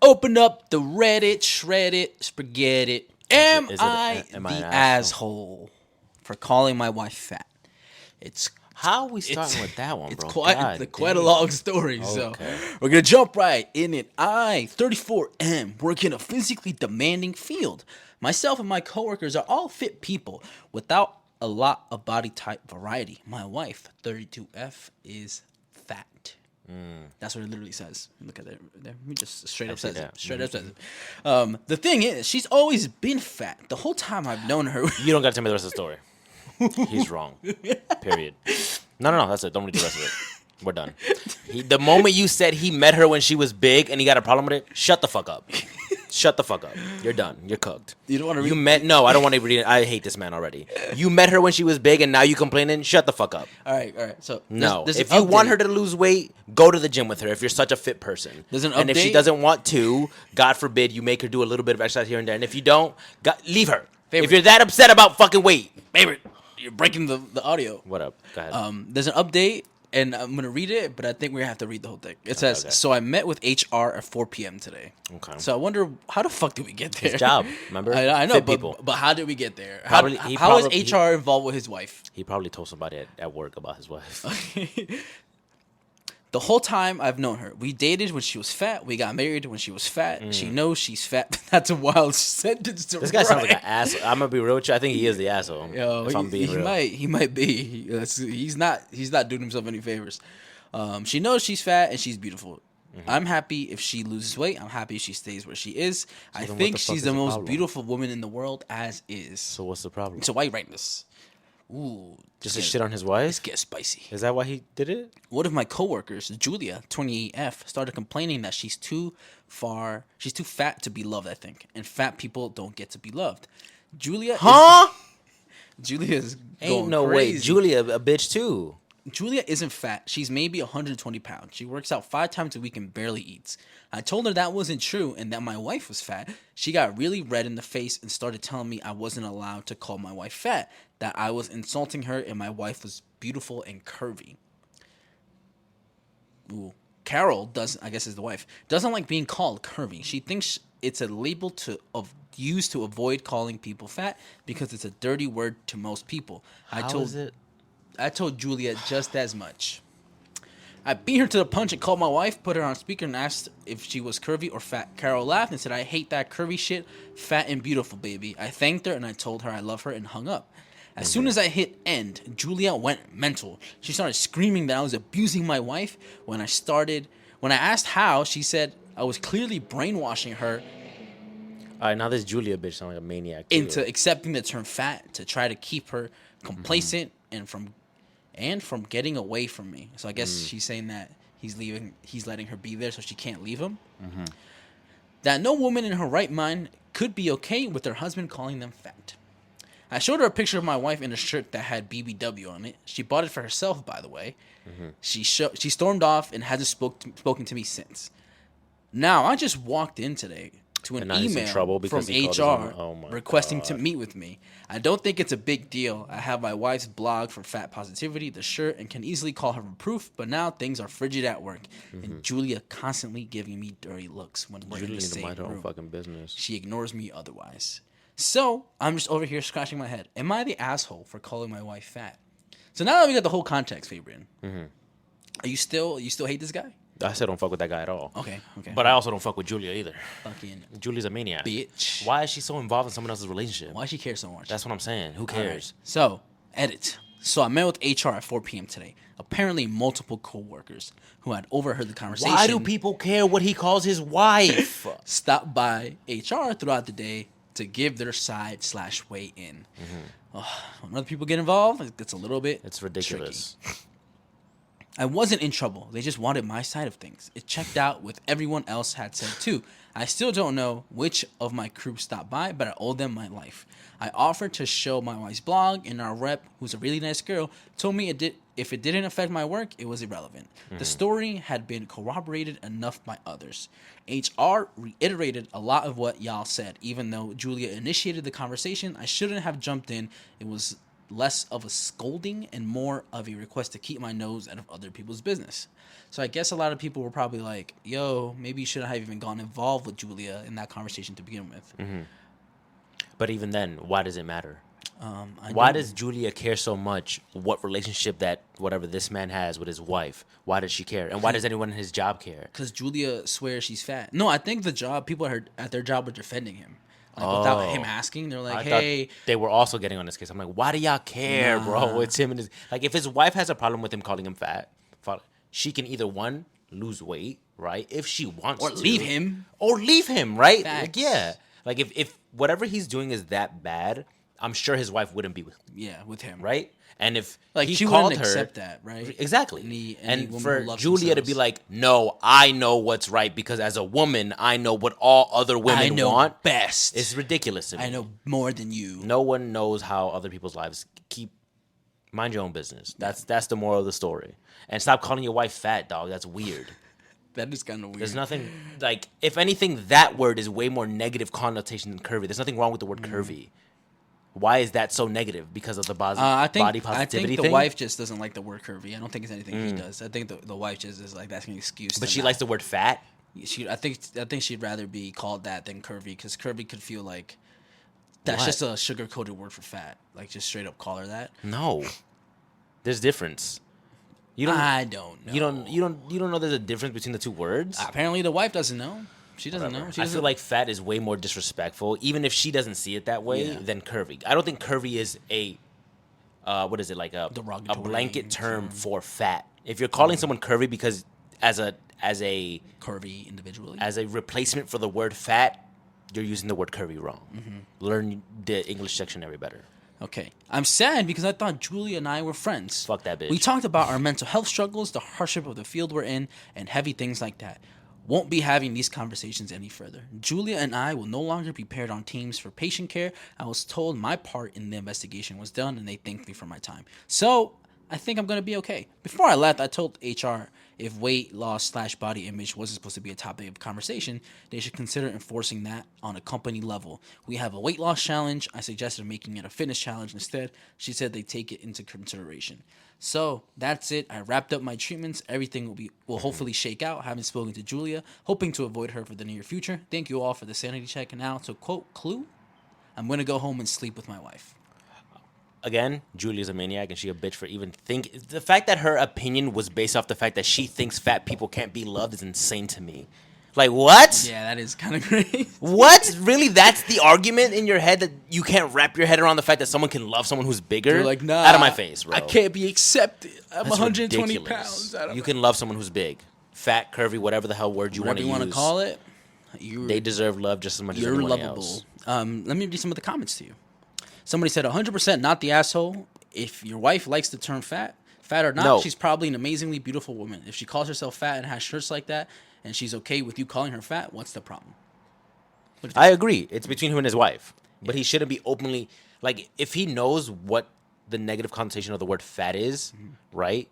Open up the Reddit, shred it, spaghetti it. Am I the asshole for calling my wife fat? How are we starting with that one, bro? It's quite a long story, okay. So we're going to jump right in it. I, 34, work in a physically demanding field. Myself and my coworkers are all fit people without a lot of body type variety. My wife, 32F, is fat. That's what it literally says. Look at it there. We just straight up says it. Straight up says it. The thing is, she's always been fat. The whole time I've known her. You don't got to tell me the rest of the story. He's wrong. Period. No. That's it. Don't read the rest of it. We're done. The moment you said he met her when she was big and he got a problem with it, shut the fuck up. Shut the fuck up. You're done. You're cooked. You don't want to read? No, I don't want to read it. I hate this man already. You met her when she was big and now you complaining? Shut the fuck up. All right. So no. If you want her to lose weight, go to the gym with her if you're such a fit person. And if she doesn't want to, God forbid, you make her do a little bit of exercise here and there. And if you don't, leave her. Favorite. If you're that upset about fucking weight. Favorite. You're breaking the audio. What up? Go ahead. There's an update. And I'm going to read it, but I think we're going to have to read the whole thing. It says, So I met with HR at 4 p.m. today. Okay. So I wonder, how the fuck did we get there? His job, remember? I know, but how did we get there? How is HR involved with his wife? He probably told somebody at work about his wife. The whole time I've known her, we dated when she was fat. We got married when she was fat. She knows she's fat. That's a wild sentence to write. This guy sounds like an asshole. I'm gonna be real with you. I think he is the asshole. Yo, if I'm being real. He might be. He's not doing himself any favors. She knows she's fat and she's beautiful. I'm happy if she loses weight. I'm happy if she stays where she is. So I think she's the most beautiful woman in the world as is. So what's the problem? So why are you writing this? Ooh, just to shit on his wife? Let's get spicy. Is that why he did it? One of my coworkers, Julia, 28F, started complaining that she's too fat to be loved, I think. And fat people don't get to be loved. Julia's ain't no crazy. Way. Julia a bitch too. Julia isn't fat. She's maybe 120 pounds. She works out 5 times a week and barely eats. I told her that wasn't true and that my wife was fat. She got really red in the face and started telling me I wasn't allowed to call my wife fat, that I was insulting her and my wife was beautiful and curvy. Ooh. Carol I guess is the wife, doesn't like being called curvy. She thinks it's a label used to avoid calling people fat because it's a dirty word to most people. How is it? I told Julia just as much. I beat her to the punch and called my wife, put her on speaker, and asked if she was curvy or fat. Carol laughed and said, I hate that curvy shit. Fat and beautiful, baby. I thanked her and I told her I love her and hung up. As soon as I hit end, Julia went mental. She started screaming that I was abusing my wife. When I asked how, she said I was clearly brainwashing her. All right, now this Julia bitch sounds like a maniac. Into accepting the term fat to try to keep her complacent and from getting away from me. So I guess she's saying that he's letting her be there so she can't leave him. That no woman in her right mind could be okay with her husband calling them fat. I showed her a picture of my wife in a shirt that had BBW on it. She bought it for herself, by the way. She stormed off and hasn't spoken to me since. Now, I just walked in today to an email from HR requesting to meet with me. I don't think it's a big deal. I have my wife's blog for fat positivity, the shirt, and can easily call her for proof, but now things are frigid at work. And Julia constantly giving me dirty looks when we're in the same room. Her own fucking business. She ignores me otherwise. So, I'm just over here scratching my head. Am I the asshole for calling my wife fat? So now that we got the whole context, Fabian, are you still hate this guy? I still don't fuck with that guy at all. Okay. But I also don't fuck with Julia either. Fucking Julia's a maniac. Bitch. Why is she so involved in someone else's relationship? Why does she care so much? That's what I'm saying. Who cares? Right. So, edit. So I met with HR at 4 p.m. today. Apparently multiple co-workers who had overheard the conversation. Why do people care what he calls his wife? Stopped by HR throughout the day to give their side / weigh in. When other people get involved, it gets a little bit It's ridiculous. Tricky. I wasn't in trouble. They just wanted my side of things. It checked out with everyone else had said too. I still don't know which of my crew stopped by, but I owe them my life. I offered to show my wife's blog, and our rep, who's a really nice girl, told me if it didn't affect my work, it was irrelevant. The story had been corroborated enough by others. HR reiterated a lot of what y'all said. Even though Julia initiated the conversation, I shouldn't have jumped in. It was less of a scolding and more of a request to keep my nose out of other people's business. So I guess a lot of people were probably like, yo, maybe you shouldn't have even gotten involved with Julia in that conversation to begin with. Mm-hmm. But even then, why does it matter? Why Why does Julia care so much what relationship that whatever this man has with his wife? Why does she care? And why does anyone in his job care? Because Julia swears she's fat. No, I think people at their job were defending him. Like, without him asking, they're like, hey. They were also getting on this case. I'm like, why do y'all care, bro? It's him and his... Like, if his wife has a problem with him calling him fat, she can either, one, lose weight, right? If she wants to. Or leave him. Or leave him, right? Facts. Like, yeah. Like, if whatever he's doing is that bad, I'm sure his wife wouldn't be with him. Yeah, with him. Right? And if like he she called wouldn't her... accept that, right? Exactly. And for Julia to be like, no, I know what's right because as a woman, I know what all other women want. Best. It's ridiculous to me. I know more than you. No one knows how other people's lives keep... Mind your own business. That's the moral of the story. And stop calling your wife fat, dog. That's weird. That is kind of weird. There's nothing... Like, if anything, that word is way more negative connotation than curvy. There's nothing wrong with the word curvy. Why is that so negative? Because of the body positivity I think the thing? wife just doesn't like the word curvy. I don't think it's anything he does. I think the wife just is like, that's an excuse. But she likes the word fat? I think she'd rather be called that than curvy, because curvy could feel like that's just a sugar-coated word for fat. Like, just straight up call her that. No. There's difference. I don't know. You don't know there's a difference between the two words? Apparently the wife doesn't know. She doesn't know. I feel like fat is way more disrespectful, even if she doesn't see it that way, than curvy. I don't think curvy is a what is it, like a blanket term for fat. If you're calling someone curvy because as a curvy individually, as a replacement for the word fat, you're using the word curvy wrong. Mm-hmm. Learn the English dictionary better. Okay. I'm sad because I thought Julia and I were friends. Fuck that bitch. We talked about our mental health struggles, the hardship of the field we're in, and heavy things like that. Won't be having these conversations any further. Julia and I will no longer be paired on teams for patient care. I was told my part in the investigation was done, and they thanked me for my time. So I think I'm going to be okay. Before I left, I told HR if weight loss / body image wasn't supposed to be a topic of conversation, they should consider enforcing that on a company level. We have a weight loss challenge. I suggested making it a fitness challenge instead. She said they take it into consideration. So that's it. I wrapped up my treatments. Everything will hopefully shake out. Haven't spoken to Julia, hoping to avoid her for the near future. Thank you all for the sanity check. And now, to quote Clue, I'm going to go home and sleep with my wife. Again, Julia's a maniac and she a bitch for even think. The fact that her opinion was based off the fact that she thinks fat people can't be loved is insane to me. Like, what? Yeah, that is kind of crazy. What? Really? That's the argument in your head, that you can't wrap your head around the fact that someone can love someone who's bigger? You're like, nah. Out of my face, bro. I can't be accepted. I'm That's 120 ridiculous. pounds. You can love someone who's big. Fat, curvy, whatever the hell word you want to use. Whatever you want to call it. They deserve love just as much as anyone else. Let me read some of the comments to you. Somebody said 100% not the asshole. If your wife likes the term fat or not, she's probably an amazingly beautiful woman. If she calls herself fat and has shirts like that, and she's okay with you calling her fat, what's the problem? I agree. It's between him and his wife. But he shouldn't be openly... Like, if he knows what the negative connotation of the word fat is, right?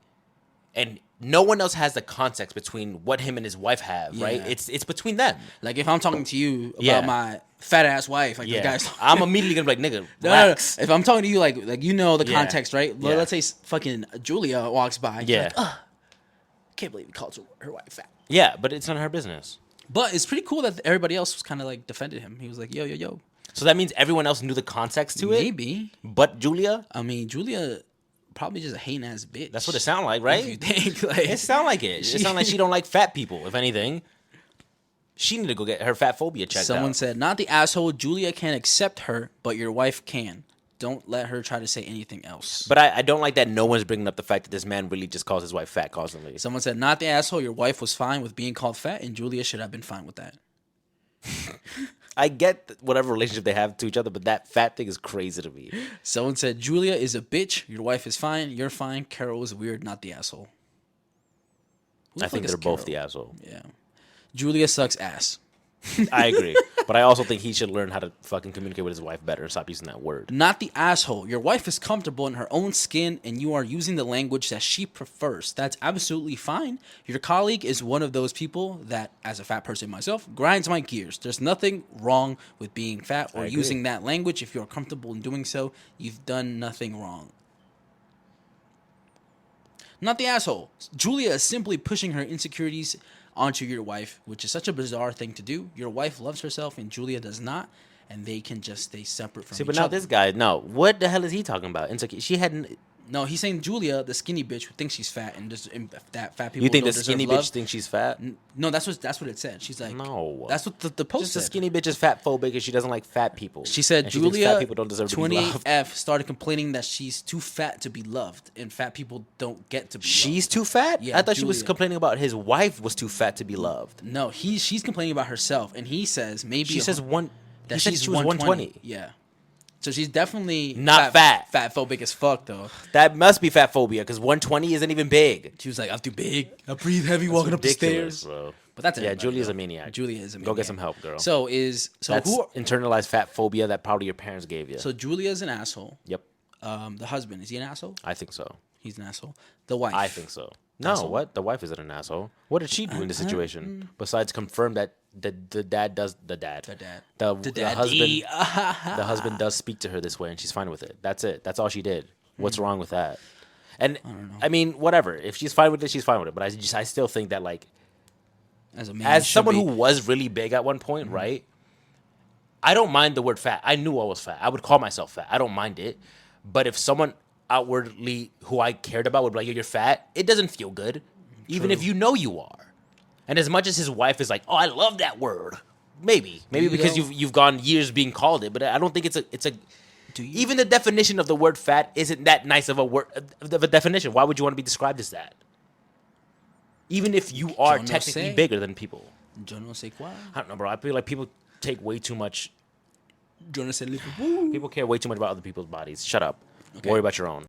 And no one else has the context between what him and his wife have, right? It's between them. Like, if I'm talking to you about my fat-ass wife, like the guy's... I'm immediately going to be like, nigga, relax. No. If I'm talking to you, like you know the context, right? Well, let's say fucking Julia walks by. Yeah. Like, can't believe he called her wife fat. Yeah, but it's none of her business. But it's pretty cool that everybody else was kind of like defended him. He was like, yo. So that means everyone else knew the context to it? Maybe. But Julia? I mean, Julia probably just a hating ass bitch. That's what it sounded like, right? If you think, like, it sounded like it. It sounded like she don't like fat people, if anything. She need to go get her fat phobia checked out. Someone said, not the asshole. Julia can't accept her, but your wife can. Don't let her try to say anything else. But I don't like that no one's bringing up the fact that this man really just calls his wife fat constantly. Someone said, not the asshole. Your wife was fine with being called fat, and Julia should have been fine with that. I get whatever relationship they have to each other, but that fat thing is crazy to me. Someone said, Julia is a bitch. Your wife is fine. You're fine. Carol is weird, not the asshole. I think they're both the asshole. Yeah. Julia sucks ass. I agree. But But I also think he should learn how to fucking communicate with his wife better and stop using that word. Not the asshole. Your wife is comfortable in her own skin and you are using the language that she prefers. That's absolutely fine. Your colleague is one of those people that, as a fat person myself, grinds my gears. There's nothing wrong with being fat or using that language. If you're comfortable in doing so, you've done nothing wrong. Not the asshole. Julia is simply pushing her insecurities onto your wife, which is such a bizarre thing to do. Your wife loves herself and Julia does not, and they can just stay separate from each other. See, but now this guy, what the hell is he talking about? She hadn't. No, he's saying Julia, the skinny bitch who thinks she's fat and that fat people. You think don't the skinny deserve bitch thinks she's fat? No, that's what it said. She's like, no, that's what the post just said. the skinny bitch is fat phobic and she doesn't like fat people. She said and Julia, she thinks fat people don't deserve to be loved. 28F, started complaining that she's too fat to be loved, and fat people don't get to be loved. She's too fat? Yeah, I thought she Julia was complaining about his wife was too fat to be loved. No, she's complaining about herself, and he says maybe She says that she she's was 120. Yeah. So she's definitely not fat phobic as fuck though. That must be fat phobia because 120 isn't even big. She was like, I'm too big. I breathe heavy walking up the stairs. Bro. But that's Julia's a maniac. Julia is a maniac. Go get some help, girl. So that's internalized fat phobia that probably your parents gave you. So Julia's an asshole. Yep. The husband, is he an asshole? I think so. He's an asshole. The wife. I think so. No, Asshole? what? The wife isn't an asshole. What did she do in this situation besides confirm that the husband does speak to her this way and she's fine with it? That's it. That's all she did. What's wrong with that? And I mean, whatever. If she's fine with it, she's fine with it. But I still think that like as someone who was really big at one point, right? I don't mind the word fat. I knew I was fat. I would call myself fat. I don't mind it. But if someone outwardly who I cared about would be like, you're fat, it doesn't feel good. Even if you know you are. And as much as his wife is like, oh, I love that word. Maybe because you've gone years being called it, but I don't think it's a even the definition of the word fat isn't that nice of a word of a definition. Why would you want to be described as that? Even if you are technically bigger than people. Yo no sé cuál. I don't know, bro. I feel like people take way too much. Yo no sé. People care way too much about other people's bodies. Shut up. Okay. Worry about your own.